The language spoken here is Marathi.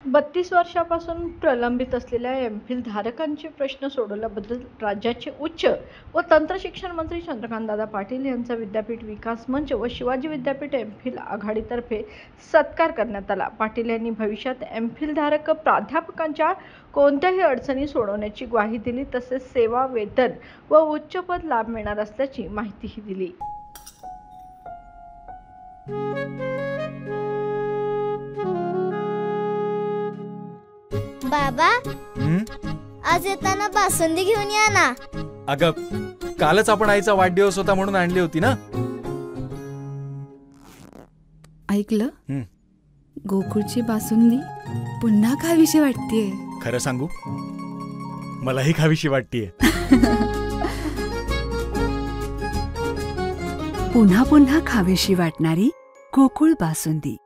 32 वर्षापासून प्रलंबित असलेल्या एम.फिल धारकांचे प्रश्न सोडवल्याबद्दल राज्याचे उच्च व तंत्रशिक्षण मंत्री चंद्रकांतदादा पाटील यांचा विद्यापीठ विकास मंच व शिवाजी विद्यापीठ एम.फिल आघाडीतर्फे सत्कार करण्यात आला। पाटील यांनी भविष्यात एम.फिल धारक प्राध्यापकांच्या कोणत्याही अडचणी सोडवण्याची ग्वाही दिली, तसेच सेवा वेतन व उच्च पद लाभ मिळणार असल्याची माहितीही दिली। बाबा, आज येताना बासुंदी घेऊन या ना। अगं, कालच आपण आईचा वाढदिवस होता म्हणून आणली होती ना। ऐकलं, गोकुळची बासुंदी पुन्हा खावीशी वाटतेय। खरं सांगू, मलाही खावीशी वाटतेय। पुन्हा पुन्हा खावीशी वाटणारी गोकुळ बासुंदी।